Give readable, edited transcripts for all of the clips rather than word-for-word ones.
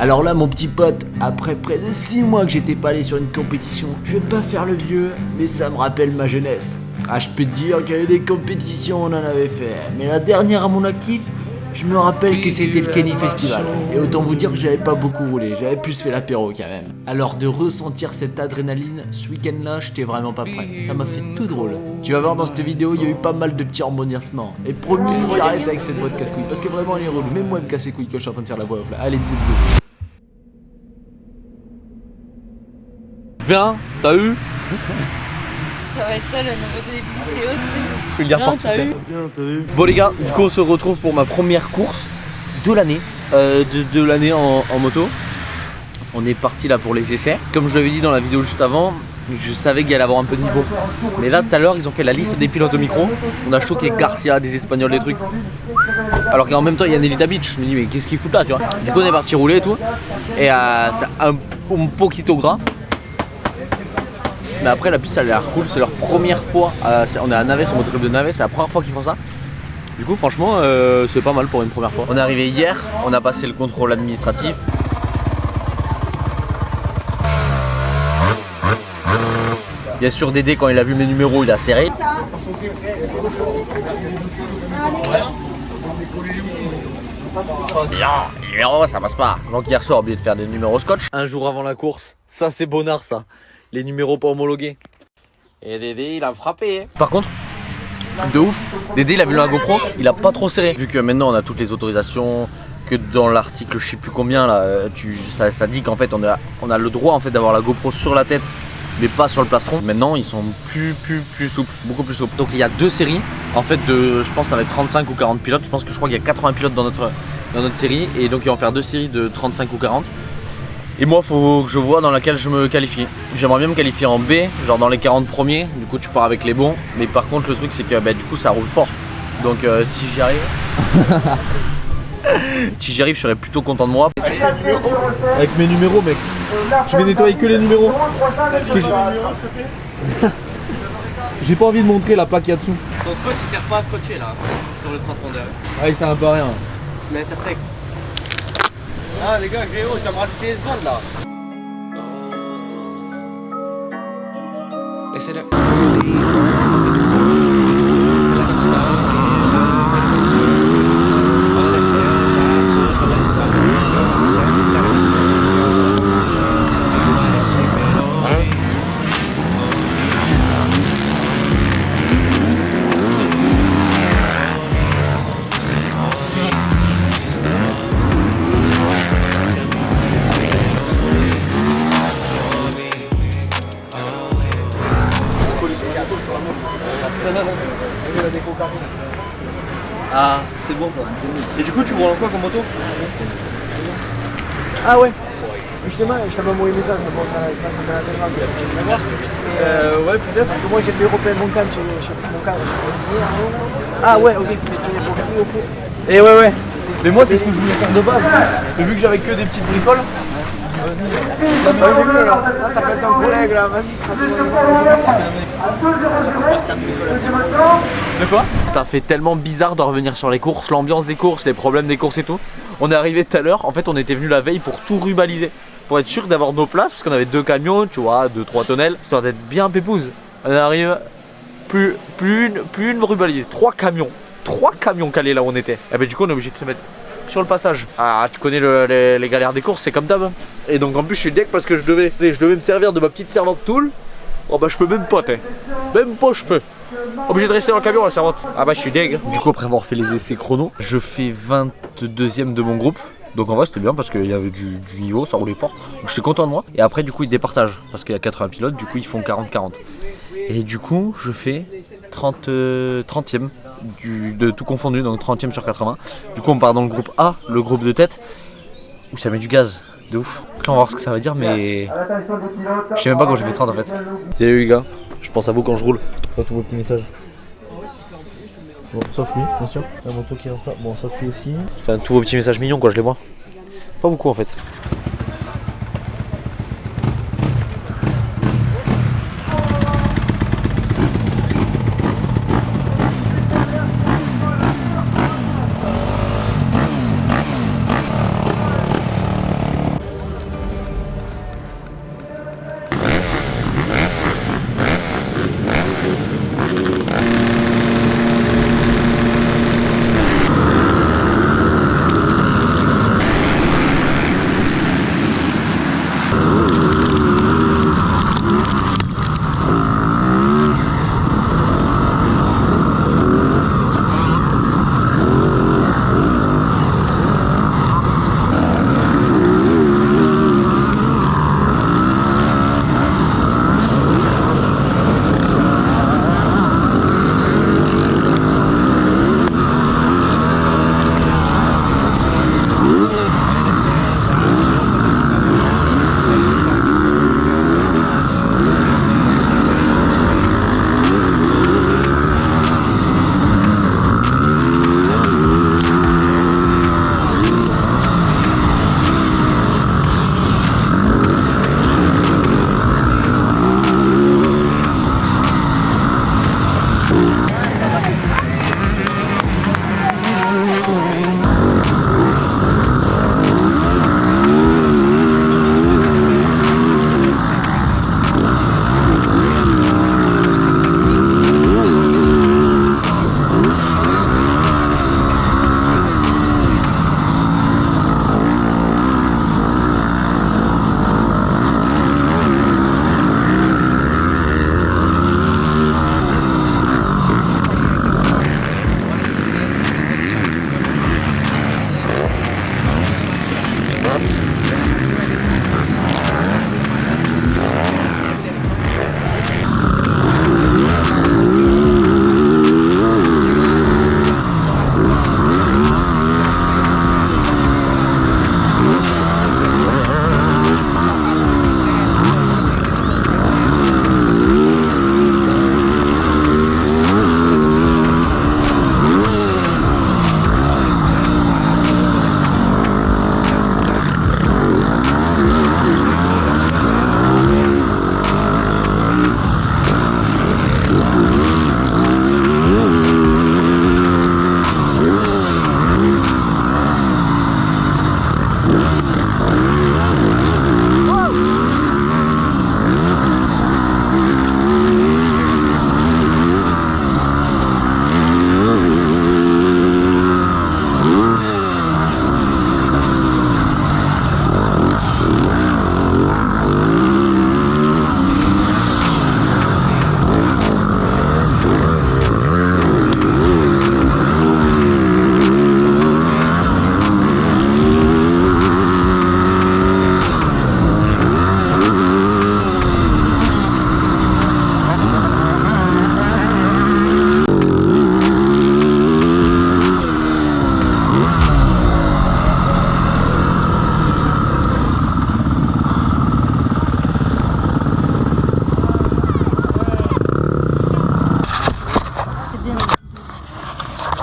Alors là mon petit pote, après près de 6 mois que j'étais pas allé sur une compétition, je vais pas faire le vieux, mais ça me rappelle ma jeunesse. Ah, je peux te dire qu'il y avait des compétitions, on en avait fait, mais la dernière à mon actif, je me rappelle que c'était le Kenny Festival. Et autant vous dire que j'avais pas beaucoup roulé, j'avais plus fait l'apéro quand même. Alors de ressentir cette adrénaline, ce week-end là, j'étais vraiment pas prêt. Ça m'a fait tout drôle. Tu vas voir dans cette vidéo, il y a eu pas mal de petits rebondissements. Et promis, j'arrête avec cette voix de casse-couille, parce que vraiment elle est relou. Même moi elle me casse les couilles quand je suis en train de faire la voix off là. Allez, bisous. Bien, t'as eu? Ça va être ça le niveau de vidéo. Je le garde partout. T'as eu? Bon les gars, du coup on se retrouve pour ma première course de l'année, de l'année en moto. On est parti là pour les essais. Comme je l'avais dit dans la vidéo juste avant, je savais qu'il allait avoir un peu de niveau. Mais là tout à l'heure ils ont fait la liste des pilotes au micro. On a choqué Garcia, des Espagnols, des trucs. Alors qu'en même temps il y a Nelita Beach. Je me dis mais qu'est-ce qu'ils foutent là, tu vois. Du coup on est parti rouler et tout. Et c'était un poquito gras. Mais après la piste elle a l'air cool, c'est leur première fois, on est à Naves, au motoclub de Naves, c'est la première fois qu'ils font ça. Du coup franchement c'est pas mal pour une première fois. On est arrivé hier, on a passé le contrôle administratif. Bien sûr Dédé quand il a vu mes numéros il a serré. Non, numéro ça passe pas. Donc hier soir oublié de faire des numéros scotch. Un jour avant la course, ça c'est bonnard ça. Les numéros pas homologués. Et Dédé il a frappé. Par contre, truc de ouf, Dédé il a vu la GoPro, il a pas trop serré. Vu que maintenant on a toutes les autorisations, que dans l'article je sais plus combien là, ça dit qu'en fait on a le droit en fait d'avoir la GoPro sur la tête, mais pas sur le plastron. Maintenant ils sont plus souples, beaucoup plus souples. Donc il y a deux séries, en fait je pense que ça va être 35 ou 40 pilotes. Je crois qu'il y a 80 pilotes dans notre série. Et donc ils vont faire deux séries de 35 ou 40. Et moi faut que je vois dans laquelle je me qualifie. J'aimerais bien me qualifier en B, genre dans les 40 premiers, du coup tu pars avec les bons. Mais par contre le truc c'est que du coup ça roule fort. Donc si j'y arrive, je serais plutôt content de moi. Avec mes numéros mec, je vais nettoyer que les numéros. Parce que j'ai pas envie de montrer la plaque qu'il y a dessous. Ton scotch il sert pas à scotcher là, sur le transpondeur. Ah il sert un peu à rien. Tu mets un Sertex. Ah les gars, Gréo, tu vas me rajouter les secondes là. They said that early bird gon' get the world, like I'm stuck in line when I'm turning to all the L's I took, the lessons I learned. Success gotta be earned. Tell me why they sleeping on me. Ah c'est bon ça. Et du coup tu roules en quoi comme moto? Ah ouais. Justement, je t'avais envoyé un message pour la Telegram. D'accord. Ouais peut-être. Parce que moi j'ai fait Européen Moncan chez mon cadre. Ah ouais, ok. Mais pour signer au fond. Et ouais. Mais moi c'est ce que je voulais faire de base. Mais vu que j'avais que des petites bricoles. Vas-y. J'ai vu là. Là t'appelles ton collègue là, vas-y. De quoi? Ça fait tellement bizarre de revenir sur les courses, l'ambiance des courses, les problèmes des courses et tout. On est arrivé tout à l'heure, en fait on était venu la veille pour tout rubaliser. Pour être sûr d'avoir nos places, parce qu'on avait deux camions, tu vois, 2-3 tonnelles, histoire d'être bien pépouze. On arrive, plus une rubalisée, 3 camions calés là où on était. Et ben du coup on est obligé de se mettre sur le passage. Ah tu connais les galères des courses, c'est comme d'hab. Et donc en plus je suis deck parce que je devais me servir de ma petite servante tool. Oh bah je peux même pas, même pas je peux. Obligé de rester dans le camion la servante. Ah bah je suis deg. Du coup après avoir fait les essais chrono, je fais 22ème de mon groupe. Donc en vrai c'était bien parce qu'il y avait du niveau, ça roulait fort. Donc j'étais content de moi. Et après du coup ils départagent parce qu'il y a 80 pilotes, du coup ils font 40-40. Et du coup je fais 30ème de tout confondu, donc 30ème sur 80. Du coup on part dans le groupe A, le groupe de tête, où ça met du gaz. De ouf. Là on va voir ce que ça va dire mais je sais même pas quand j'ai fait 30 en fait. Salut les gars, je pense à vous quand je roule. Je vois tous vos petits messages. Bon, sauf lui, bien sûr. La moto qui reste là. Bon, sauf lui aussi. Enfin, tous vos petits messages mignons quand je les vois. Pas beaucoup en fait.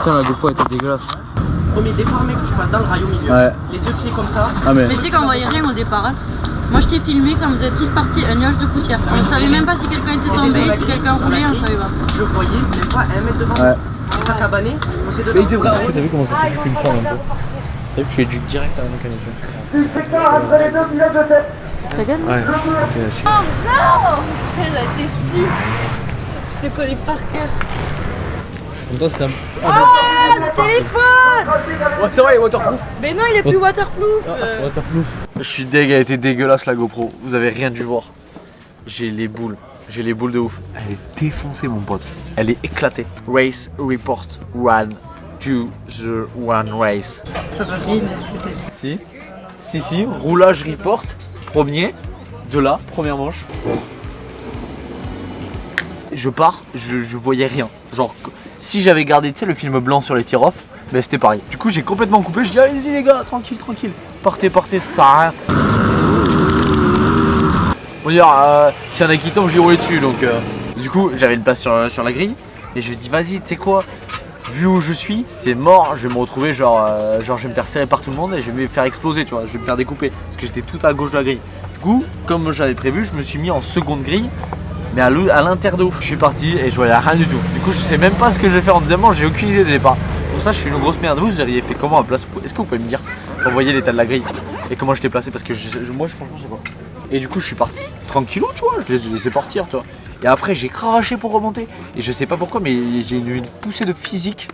Putain, la GoPro était dégueulasse. Premier départ, mec, je passe dans le rail au milieu. Ouais. Les deux pieds comme ça. Ah, mais. Mais tu sais qu'on voyait rien au départ. Hein. Moi je t'ai filmé quand vous êtes tous partis, un nuage de poussière. On savait même pas si quelqu'un était tombé, si quelqu'un roulait, on savait pas. Je le voyais, même pas 1 mètre devant. Ouais. Ça cabané, je posais dedans. Mais il devrait. T'as vu comment ça s'éduque une femme un peu? T'as vu, tu éduques direct à la mécanique. Ça gagne? Ouais, c'est. Oh non! Elle a été su. Je te connais par cœur. En même temps, c'était un. Ah, le téléphone! Ouais, c'est vrai, il est waterproof. Mais non, il est plus waterproof. Waterproof. Je suis deg, elle était dégueulasse la GoPro. Vous avez rien dû voir. J'ai les boules. J'ai les boules de ouf. Elle est défoncée, mon pote. Elle est éclatée. Race report 1 to the one race. Ça va rien dire ce que t'as dit. Si. Roulage report. Premier. De là, première manche. Je pars, je voyais rien. Genre, si j'avais gardé, tu sais, le film blanc sur les tir-off, ben c'était pareil. Du coup, j'ai complètement coupé. Je dis, allez-y les gars, tranquille. Partez, ça sert à rien. On va dire, s'il y en a qui tombent, j'ai roulé dessus. Donc, du coup, j'avais une place sur la grille. Et je lui ai dit, vas-y, tu sais quoi, vu où je suis, c'est mort. Je vais me retrouver, genre, je vais me faire serrer par tout le monde et je vais me faire exploser, tu vois. Je vais me faire découper. Parce que j'étais tout à gauche de la grille. Du coup, comme j'avais prévu, je me suis mis en seconde grille. Mais à l'intérieur de ouf, je suis parti et je voyais rien du tout. Du coup, je sais même pas ce que je vais faire en deuxième manche, j'ai aucune idée de départ. Pour ça, je suis une grosse merde. Vous auriez fait comment à place? Est-ce que vous pouvez me dire quand vous voyez l'état de la grille et comment j'étais placé? Parce que moi, franchement, je sais pas. Et du coup, je suis parti tranquillou, tu vois. Je les ai laissés partir, tu vois. Et après, j'ai cravaché pour remonter. Et je sais pas pourquoi, mais j'ai eu une poussée de physique.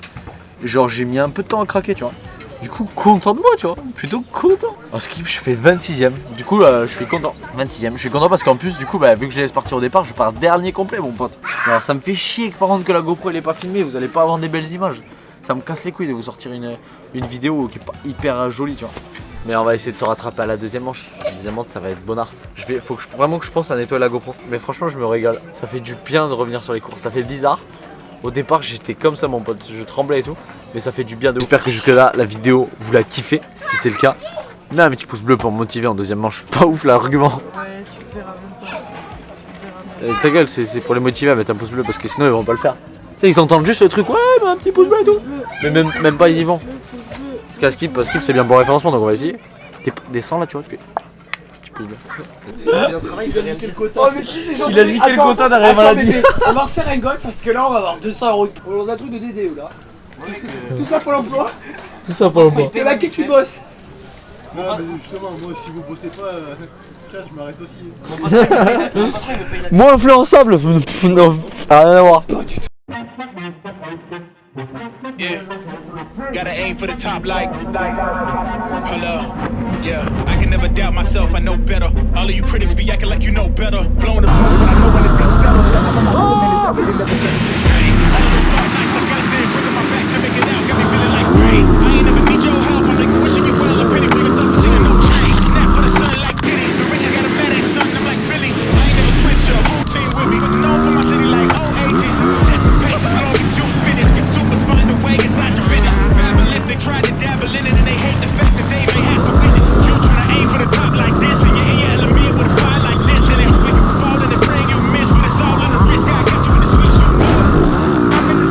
Genre, j'ai mis un peu de temps à craquer, tu vois. Du coup, content de moi, tu vois, plutôt content. En skip, je fais 26ème. Du coup, je suis content. 26ème, je suis content parce qu'en plus, du coup, vu que je laisse partir au départ, je pars dernier complet, mon pote. Genre, ça me fait chier par contre que la GoPro elle est pas filmée. Vous allez pas avoir des belles images. Ça me casse les couilles de vous sortir une vidéo qui est pas hyper jolie, tu vois. Mais on va essayer de se rattraper à la deuxième manche. La deuxième manche, ça va être bonnard. Faut vraiment que je pense à nettoyer la GoPro. Mais franchement, je me régale. Ça fait du bien de revenir sur les courses. Ça fait bizarre. Au départ, j'étais comme ça, mon pote. Je tremblais et tout. Mais ça fait du bien de ouf. J'espère que jusque-là, la vidéo, vous la kiffez. Si c'est le cas, mets un petit pouce bleu pour me motiver en deuxième manche. Pas ouf l'argument. Ouais, tu verras même pas. Ta gueule, c'est pour les motiver à mettre un pouce bleu parce que sinon ils vont pas le faire. Tu sais, ils entendent juste le truc, ouais, mais un petit pouce bleu et tout. Mais même pas ils y vont. Parce qu'à skip c'est bien pour référencement, donc on va essayer. Descends là, tu vois, tu fais petit pouce bleu. Oh, mais si, c'est gentil. Il a niqué le quota d'arrêt maladie. On va refaire un gosse parce que là, on va avoir 200 €. On a un truc de DD là. Tout ça pour l'emploi. Tout ça pour le bois. Et là, qui tu bosses? Non, mais justement, moi, si vous bossez pas, je m'arrête aussi. Moins influençable. Non, rien à voir. Yeah, gotta aim for the top like hello. Yeah, I can never doubt myself, I know better. All of you critics be acting like you know better. Blown up, but I know when it's gonna spell. All of those dark nights I got there, bringing my back to make it out, got me feeling like rain. I ain't never need your help, I'm like wishing you well. I'm pretty for your tough, seeing no change. Snap for the sun like Diddy, the rich got a badass son, I'm like Billy. I ain't never switch up, routine with me, but known for my city like OAGs. Set the pace as long as you finish. Consumers find a way inside your business. Babylon, they try to dabble in it and they hate the fact that they may have to witness. You tryna aim for the top like this, and you're in your element with a fire like this, and they hoping you fall and they praying you miss, but it's all in the risk. I got you in the switch, you know. I'm in the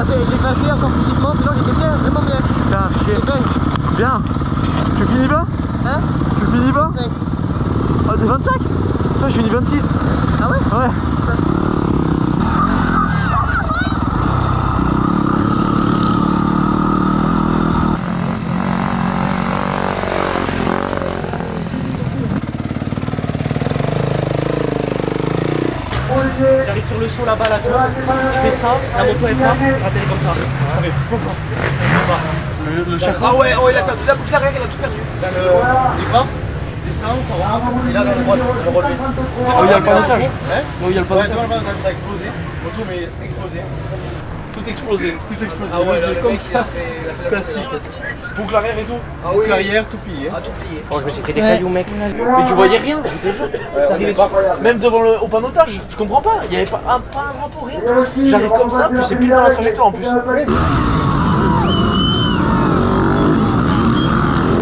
j'ai passé encore physiquement, sinon j'étais bien, vraiment bien. Putain, chier. Bien. Tu finis pas? Hein? Tu finis pas? 25. Ah, de 25? Moi je finis 26. Ah ouais? Ouais. J'arrive sur le saut là-bas, la tour, je fais ça, la moto elle part, je ratterris comme ça. Ça fait pouf. Ah ouais, il a perdu la boucle arrière, il a tout perdu. Dans le départ, descend, ça rentre, et là dans le droit, je relevé. Oh, il y a le panotage. Hein? Non, il y a le Ouais, panotage. devant le panotage, ça a explosé. Moto, mais explosé. Tout explosé. Tout explosé. Ah ouais, le le comme mec, il a ça. fait la Plastique. Boucle arrière et tout. Ah oui, L'arrière, tout plié. ah tout plié. Oh, je me suis pris des cailloux, mec. Mais tu voyais rien, je te jure. T'arrivais dessus. Même devant le au panotage, je comprends pas. Il y avait pas un drapeau, rien. J'arrive comme ça, puis c'est pile dans la trajectoire en plus.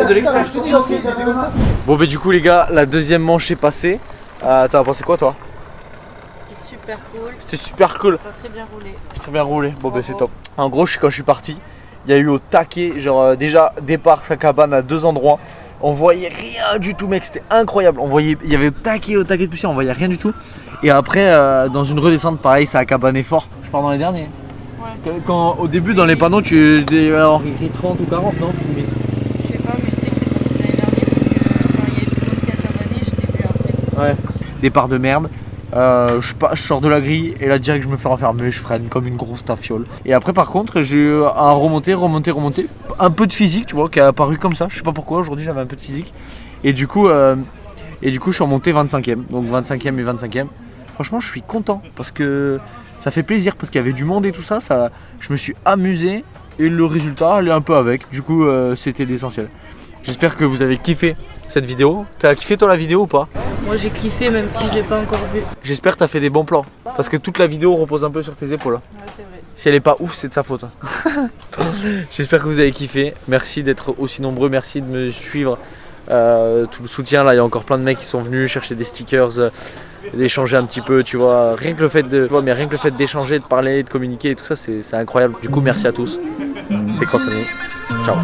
De l'extérieur, je te dis, Il était comme ça. Bon bah du coup les gars, la deuxième manche est passée. T'as pensé quoi toi? C'était super cool. C'était super cool. T'as très bien roulé. J'ai très bien roulé. Bon bah c'est top. En gros quand je suis parti, il y a eu au taquet, genre déjà départ sa cabane à 2 endroits. On voyait rien du tout mec, c'était incroyable. Il y avait au taquet de poussière, on voyait rien du tout. Et après dans une redescente pareil, ça a cabané fort. Je pars dans les derniers. Ouais. Quand au début dans les panneaux tu alors écrit 30 ou 40 non? Je sais pas, mais je sais que t'es parti l'année dernière parce que quand il y a eu tout le monde qui a cabané, je t'ai vu après. Ouais. Départ de merde. Je sors de la grille et là direct je me fais renfermer, je freine comme une grosse tafiole. Et après par contre j'ai eu un remonter, un peu de physique tu vois qui est apparu comme ça, je sais pas pourquoi aujourd'hui j'avais un peu de physique. Et du coup je suis remonté 25ème, donc 25ème et 25ème. Franchement je suis content parce que ça fait plaisir parce qu'il y avait du monde et tout ça, je me suis amusé et le résultat allait un peu avec, du coup c'était l'essentiel. J'espère que vous avez kiffé cette vidéo. T'as kiffé toi la vidéo ou pas? Moi j'ai kiffé même si je l'ai pas encore vu. J'espère que t'as fait des bons plans. Parce que toute la vidéo repose un peu sur tes épaules. Ouais, c'est vrai. Si elle est pas ouf, c'est de sa faute. J'espère que vous avez kiffé. Merci d'être aussi nombreux. Merci de me suivre. Tout le soutien. Là, il y a encore plein de mecs qui sont venus chercher des stickers, d'échanger un petit peu. Tu vois, rien que le fait d'échanger, de parler, de communiquer et tout ça, c'est incroyable. Du coup, merci à tous. C'était Crossonné. Ciao.